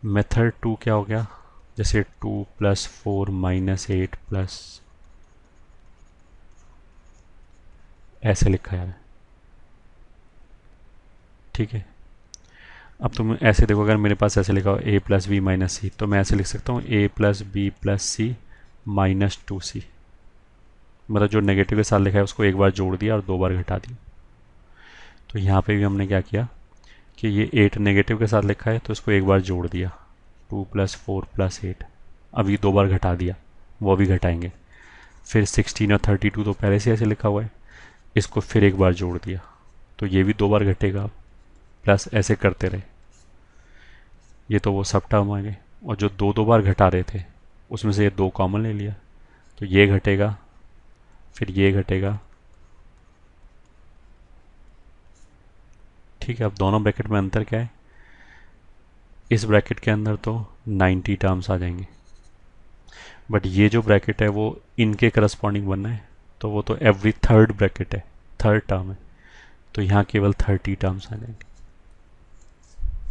Method to क्या हो गया, जैसे 2+4 - 8 प्लस ऐसे लिखा है, ठीक है। अब तुम ऐसे देखो, अगर मेरे पास ऐसे लिखा हो a+b - c, तो मैं ऐसे लिख सकता हूँ a+b+c -2c। मतलब जो नेगेटिव के साथ लिखा है उसको एक बार जोड़ दिया और दो बार घटा दिया। तो यहाँ पे भी हमने क्या किया कि ये 8 नेगेटिव के साथ लिखा है तो इसको एक बार जोड़ दिया, 2+4+8। अभी दो बार घटा दिया, वो भी घटाएंगे। फिर 16 और 32 तो पहले से ऐसे लिखा हुआ है, इसको फिर एक बार जोड़ दिया, तो ये भी दो बार घटेगा, प्लस ऐसे करते रहे। ये तो वो सब टर्म आ गए। और जो दो दो बार घटा रहे थे उसमें से ये दो कॉमन ले लिया, तो ये घटेगा, फिर ये घटेगा, ठीक है। अब दोनों ब्रैकेट में अंतर क्या है, इस ब्रैकेट के अंदर तो 90 टर्म्स आ जाएंगे, बट ये जो ब्रैकेट है वो इनके करस्पॉन्डिंग बनना है, तो वो तो एवरी थर्ड ब्रैकेट है, थर्ड टर्म है, तो यहाँ केवल 30 टर्म्स आ जाएंगे।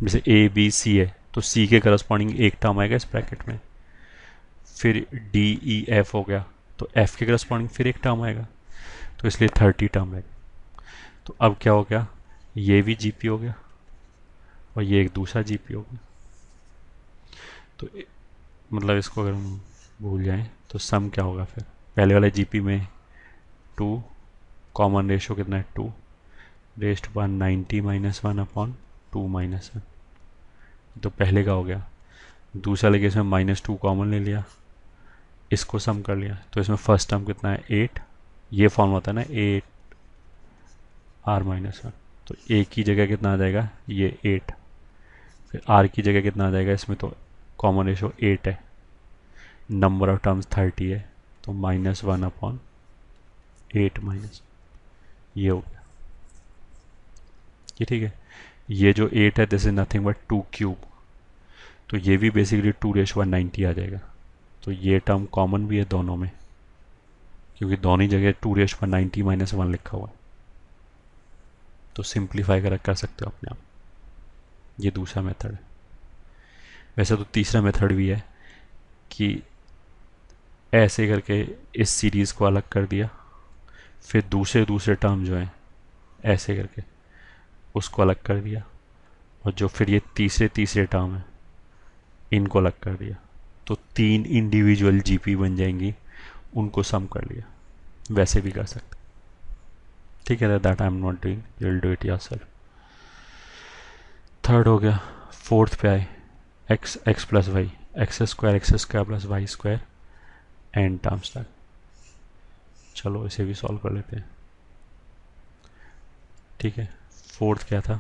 जैसे ए बी सी है तो सी के करस्पॉन्डिंग एक टर्म आएगा इस ब्रैकेट में, फिर डी ई एफ हो गया तो एफ के करस्पॉन्डिंग फिर एक टर्म आएगा, तो इसलिए 30 टर्म है। तो अब क्या हो गया, ये भी जीपी हो गया और ये एक दूसरा जीपी हो गया। तो मतलब इसको अगर हम भूल जाएं तो सम क्या होगा फिर, पहले वाले जीपी में 2, कॉमन रेशो कितना है 2, रेस्ट पावर 90 -1/2 - 1, तो पहले का हो गया। दूसरा वाले केस में -2 कॉमन ले लिया, इसको सम कर लिया, तो इसमें फर्स्ट टर्म कितना है 8, ये फॉर्म होता है ना 8r-1, तो ए की जगह कितना आ जाएगा ये 8, फिर आर की जगह कितना आ जाएगा, इसमें तो कॉमन रेशो 8 है, नंबर ऑफ टर्म्स 30 है, तो -1/8 माइनस, ये हो गया, ये ठीक है। ये जो 8 है this is nothing but 2 cube, तो ये भी बेसिकली 2⁻90 आ जाएगा। तो ये टर्म कॉमन भी है दोनों में, क्योंकि दोनों ही जगह 2⁻90 -1 लिखा हुआ है, तो सिंप्लीफाई कर सकते हो अपने आप। ये दूसरा मेथड है। वैसे तो तीसरा मेथड भी है कि ऐसे करके इस सीरीज़ को अलग कर दिया, फिर दूसरे दूसरे टर्म जो हैं ऐसे करके उसको अलग कर दिया, और जो फिर ये तीसरे तीसरे टर्म है इनको अलग कर दिया, तो 3 इंडिविजुअल जीपी बन जाएंगी, उनको सम कर लिया। वैसे भी कर सकते, ठीक है। That I am not doing, you will do it yourself. Third हो गया। फोर्थ पे आए, x+y, x² एन टर्म्स तक। चलो इसे भी सॉल्व कर लेते हैं, ठीक है। फोर्थ क्या था,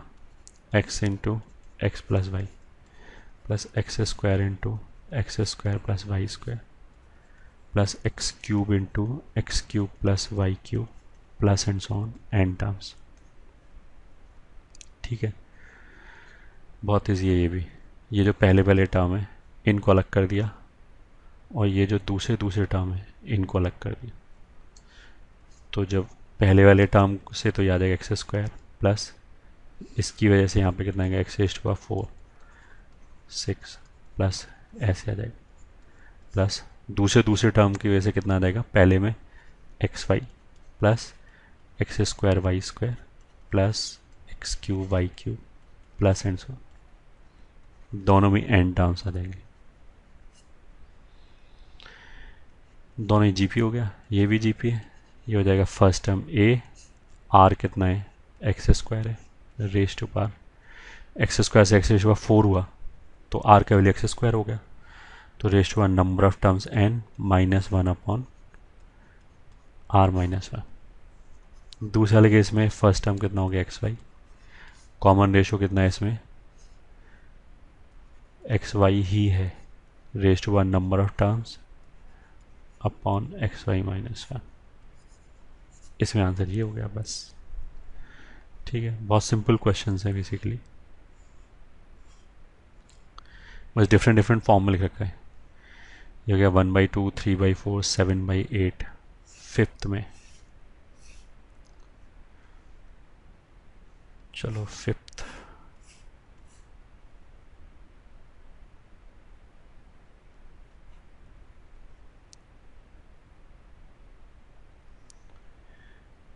x × x+y plus x² × x² + y² plus x³ × x³ + y³ plus and so on an terms, ठीक है। बहुत ईजी है ये भी। ये जो पहले पहले टर्म है इनको अलग कर दिया, और ये जो दूसरे दूसरे टर्म है इनको अलग कर दिया, तो जब पहले वाले टर्म से तो याद है x² प्लस इसकी वजह से यहाँ पे कितना आएगा x⁴ 6 प्लस ऐसे आ जाएगा, प्लस दूसरे दूसरे टर्म की वजह से कितना आ जाएगा, पहले में xy plus x² y² plus x³ y³ plus and सो, दोनों में एन टर्म्स आ जाएंगे। दोनों ही जीपी हो गया, ये भी जीपी है, ये हो जाएगा फर्स्ट टर्म ए, आर कितना है x² है, रेस टू पार x² से x⁴ हुआ तो आर का वैल्यू x² हो गया, तो raise to power number of terms n -1/r-1। दूसरे वाले केस में फर्स्ट टर्म कितना हो गया xy, कॉमन रेशो कितना है इसमें xy ही है, raise to power number of terms upon xy-1। इसमें आंसर ये हो गया बस, ठीक है। बहुत सिंपल क्वेश्चन है बेसिकली, बस डिफरेंट डिफरेंट फॉर्म में लिख रखा है। ये हो गया 1/2, 3/4, 7/8 फिफ्थ में। चलो फिफ्थ,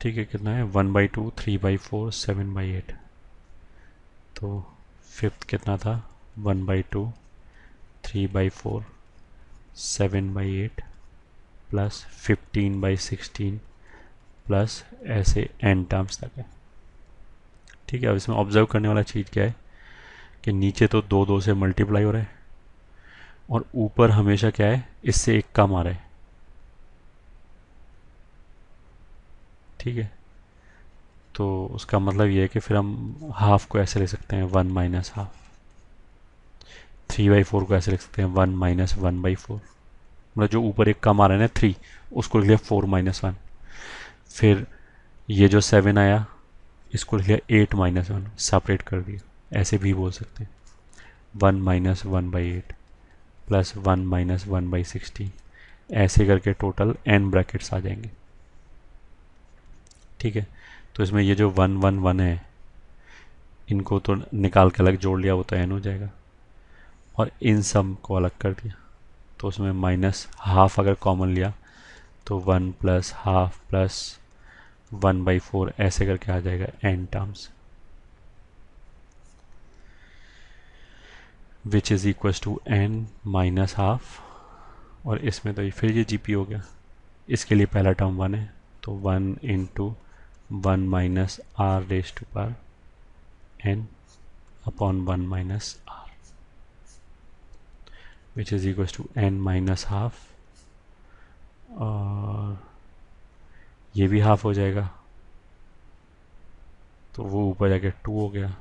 ठीक है, कितना है 1/2, 3/4, 7/8। तो फिफ्थ कितना था 1/2, 3/4, 7/8 प्लस 15/16 प्लस ऐसे n टर्म्स तक है। ठीक है, अब इसमें ऑब्जर्व करने वाला चीज़ क्या है कि नीचे तो दो दो से मल्टीप्लाई हो रहा है और ऊपर हमेशा क्या है इससे एक कम आ रहा है। ठीक है, तो उसका मतलब ये है कि फिर हम हाफ को ऐसे ले सकते हैं 1 माइनस हाफ, 3/4 को ऐसे लिख सकते हैं 1 माइनस 1/4। मतलब जो ऊपर एक कम आ रहा है ना 3, उसको लिख लिया 4 - 1। फिर ये जो 7 आया इसको लिख लिया 8 - 1, सेपरेट कर दिया। ऐसे भी बोल सकते हैं 1 माइनस 1/8 प्लस 1 माइनस 1/16, ऐसे करके टोटल n ब्रैकेट्स आ जाएंगे। ठीक है, तो इसमें ये जो 1 1 1 है इनको तो निकाल के अलग जोड़ लिया, वो तो n हो जाएगा, और इन सब को अलग कर दिया तो उसमें माइनस हाफ अगर कॉमन लिया तो 1 प्लस हाफ प्लस 1/4 ऐसे करके आ जाएगा n terms, which is equal to n minus half. और इसमें तो फिर ये जी पी हो गया, इसके लिए पहला टर्म 1 है तो 1 into 1 minus r raise to power n upon 1 minus r, which is equal to n minus half, और ये भी हाफ हो जाएगा तो वो ऊपर जाके 2 हो गया,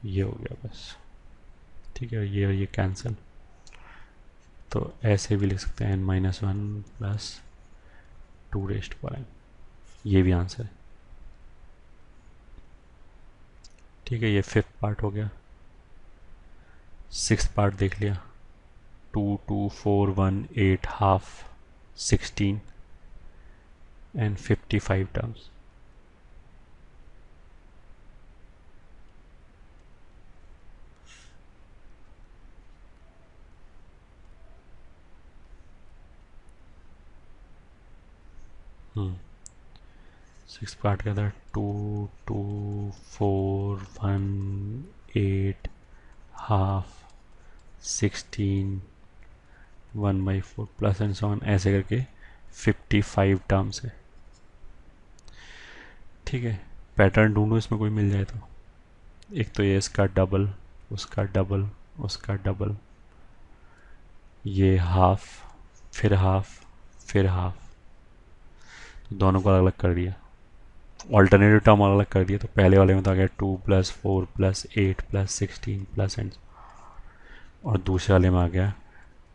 ये हो गया बस। ठीक है, ये कैंसिल, तो ऐसे भी लिख सकते हैं n-1 प्लस 2 रेस्ट पर n, ये भी आंसर है। ठीक है, ये फिफ्थ पार्ट हो गया। सिक्स पार्ट देख लिया, 2 2 4 1 8 half 16 and 55 terms. Six part के अंदर 2 2 4 1 8 half 16 1/4 plus and so on, ऐसे करके 55 टर्म्स है। ठीक है, पैटर्न ढूंढो इसमें कोई मिल जाए तो। एक तो ये इसका डबल, उसका डबल, उसका डबल, ये हाफ, फिर हाफ, फिर हाफ, तो दोनों को अलग अलग कर दिया, ऑल्टरनेटिव टर्म अलग अलग कर दिया। तो पहले वाले में तो आ गया 2 + 4 + 8 + 16 प्लस एंड, और दूसरे वाले में आ गया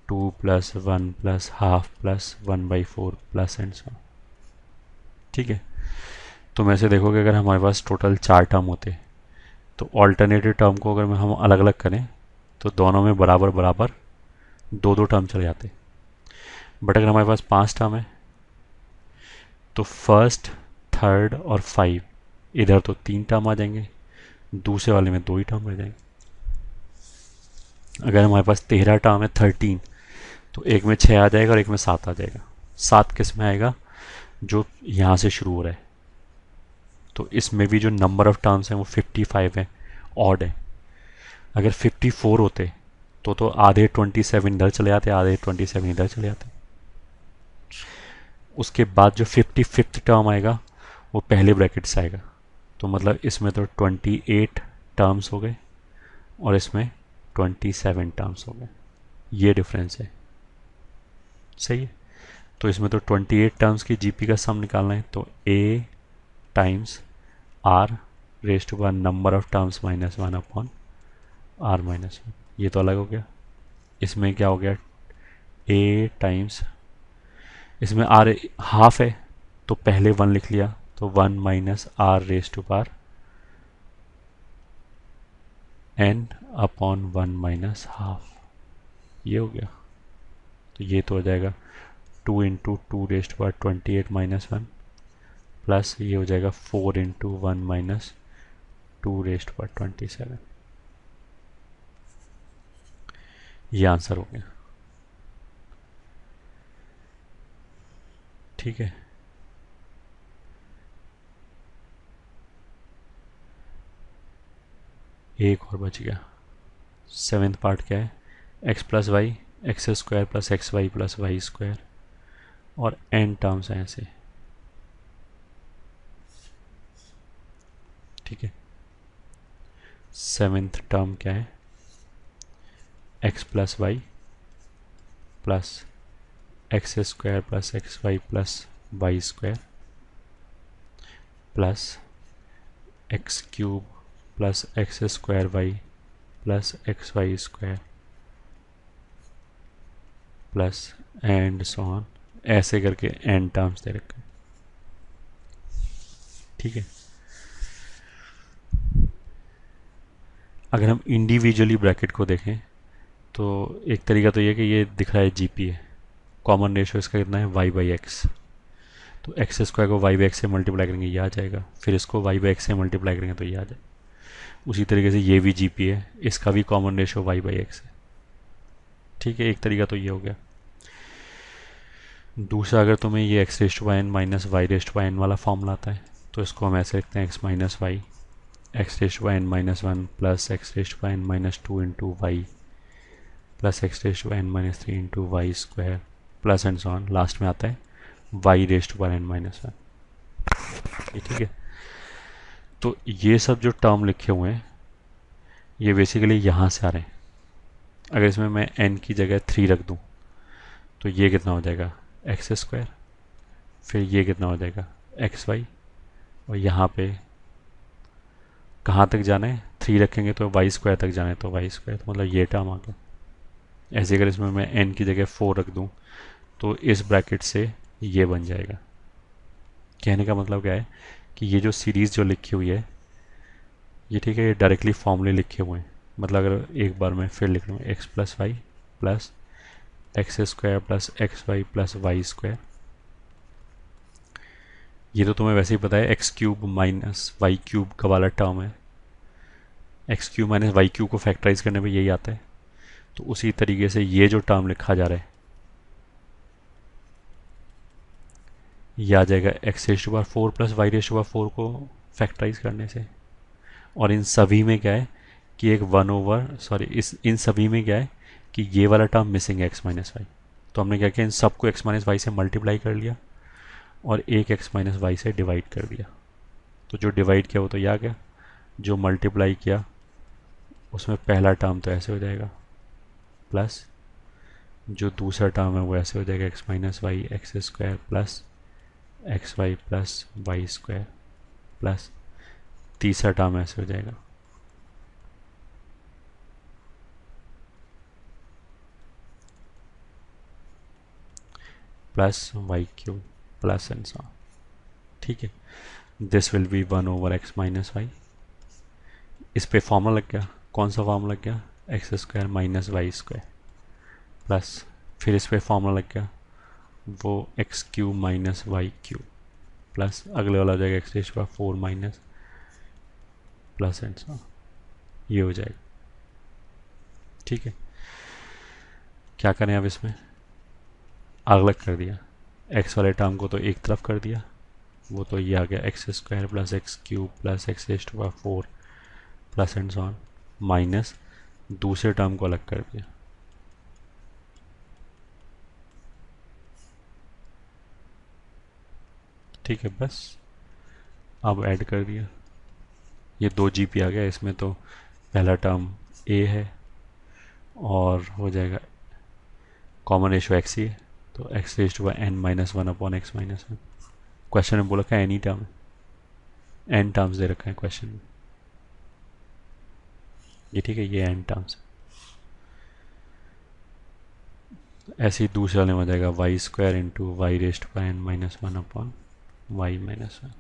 2 + 1 + हाफ प्लस 1/4 प्लस एंड सो। ठीक है, तो मैं से देखोगे अगर हमारे पास टोटल 4 टर्म होते तो ऑल्टरनेटिव टर्म को अगर हम अलग अलग करें तो दोनों में बराबर बराबर दो दो टर्म चले जाते। बट अगर हमारे पास 5 टर्म है तो फर्स्ट, थर्ड और 5 इधर तो 3 टर्म आ जाएंगे, दूसरे वाले में 2 ही टर्म रह जाएंगे। अगर हमारे पास 13 टर्म है 13, तो एक में 6 आ जाएगा और एक में 7 आ जाएगा। 7 किस में आएगा, जो यहाँ से शुरू हो रहा है। तो इसमें भी जो नंबर ऑफ टर्म्स हैं वो 55 है, ऑड है। अगर 54 होते तो आधे 27 इधर चले जाते, आधे 27 इधर चले जाते। उसके बाद जो 55th टर्म आएगा वो पहले ब्रैकेट से आएगा, तो मतलब इसमें तो 28 टर्म्स हो गए और इसमें 27 टर्म्स हो गए, ये डिफरेंस है। सही है, तो इसमें तो 28 टर्म्स की जीपी का सम निकालना है, तो a times r raise to power number of terms -1 upon r-1, ये तो अलग हो गया। इसमें क्या हो गया, a टाइम्स, इसमें r हाफ है तो पहले 1 लिख लिया, तो 1 minus r raise to power n upon 1 minus half, ये हो गया। तो ये तो हो जाएगा 2 into 2 raise to power 28 -1 plus ये हो जाएगा 4 into 1 minus 2 raise to power 27, ये आंसर हो गया। ठीक है, एक और बच गया। सेवेंथ पार्ट क्या है, x plus y x square plus x y plus y square, और एन टर्म्स हैं ऐसे। ठीक है, सेवेंथ टर्म क्या है, x plus y plus x square plus x y plus y square plus x cube plus x square y plus x y square plus and so on, ऐसे करके N terms दे रखे। ठीक है, अगर हम individually bracket को देखें तो एक तरीका तो ये कि ये दिख रहा है जीपी है, कॉमन रेशियो इसका कितना है वाई बाई एक्स, तो एक्स स्क्वायर को वाई बाई एक्स से मल्टीप्लाई करेंगे ये आ जाएगा, फिर इसको वाई बाई एक्स से मल्टीप्लाई करेंगे तो ये आ जाएगा। उसी तरीके से ये भी जीपी है, इसका भी common ratio y by x है। ठीक है, एक तरीका तो ये हो गया। दूसरा, अगर तुम्हें ये x rest y n minus y rest y n वाला फॉर्मूला आता है तो इसको हम ऐसे लिखते हैं, x minus y x rest y n minus one plus x rest y n minus two into y plus x rest y n minus three into y square plus and so on, last में आता है y rest y n minus one. ठीक है, तो ये सब जो term लिखे हुए हैं ये बेसिकली यहाँ से आ रहे हैं। अगर इसमें मैं n की जगह 3 रख दूँ तो ये कितना हो जाएगा एक्स स्क्वायर, फिर ये कितना हो जाएगा एक्स वाई, और यहाँ पे कहाँ तक जाना है 3 रखेंगे तो वाई स्क्वायर तक जाना है तो वाई स्क्वायर, तो मतलब ये टर्म आ गया। ऐसे अगर इसमें मैं n की जगह 4 रख दूँ तो इस ब्रैकेट से ये बन जाएगा। कहने का मतलब क्या है कि ये जो सीरीज़ जो लिखी हुई है ये, ठीक है, ये डायरेक्टली फॉर्मूले लिखे हुए हैं। मतलब अगर एक बार मैं फिर लिख लूँ, x plus y plus x square plus x y plus y square, ये तो तुम्हें वैसे ही पता है x cube minus y cube का वाला टर्म है, x cube minus y cube को फैक्टराइज करने में यही आता है। तो उसी तरीके से ये जो टर्म लिखा जा रहा है ये आ जाएगा एक्स रेस्ट बार 4 प्लस वाई रेस्ट बार 4 को फैक्टराइज करने से। और इन सभी में क्या है कि एक इन सभी में क्या है कि ये वाला टर्म मिसिंग है एक्स माइनस वाई, तो हमने क्या किया इन सबको एक्स माइनस वाई से मल्टीप्लाई कर लिया और एक एक्स माइनस वाई से डिवाइड कर दिया। तो जो डिवाइड किया वो तो ये आ गया, जो मल्टीप्लाई किया उसमें पहला टर्म तो ऐसे हो जाएगा प्लस जो दूसरा टर्म है वो ऐसे हो जाएगा x minus y x square plus x y plus y square plus तीसरा टर्म ऐसे हो जाएगा plus y cube plus and so on. ठीक है, this will be 1 over x minus y. इस पे फॉर्मूला लग गया, कौन सा फॉर्मूला लग गया x square minus y square plus फिर इस पे फॉर्मूला लग गया वो x cube minus y cube plus अगले वाला हो जाएगा x raise power 4 minus plus and so, ये हो जाएगा। ठीक है, क्या करें अब इसमें अलग कर दिया, एक्स वाले टर्म को तो एक तरफ कर दिया, वो तो ये आ गया x square plus x cube plus x raise to power 4 plus and so on minus दूसरे टर्म को अलग कर दिया। ठीक है, बस अब ऐड कर दिया, ये 2 आ गया, इसमें तो पहला टर्म ए है और हो जाएगा कॉमन रेशियो एक्स ही है, तो x raise to n minus one upon x minus one. Question में बोला क्या एनी टर्म है, एन टर्म्स दे रखा है क्वेश्चन में, ये ठीक है, ये एन टर्म्स। ऐसे ही दूसरे वाले में हो जाएगा y square into y raise to n minus one upon y minus one.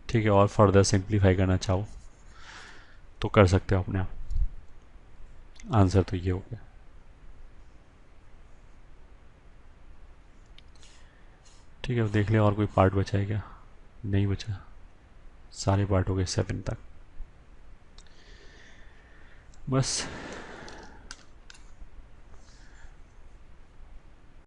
ठीक है, और फर्दर सिंप्लीफाई करना चाहो तो कर सकते हो अपने आप, आंसर तो ये हो गया। ठीक है, अब देख लिया और कोई पार्ट बचा है क्या, नहीं बचा, सारे पार्ट हो गए 7 तक। बस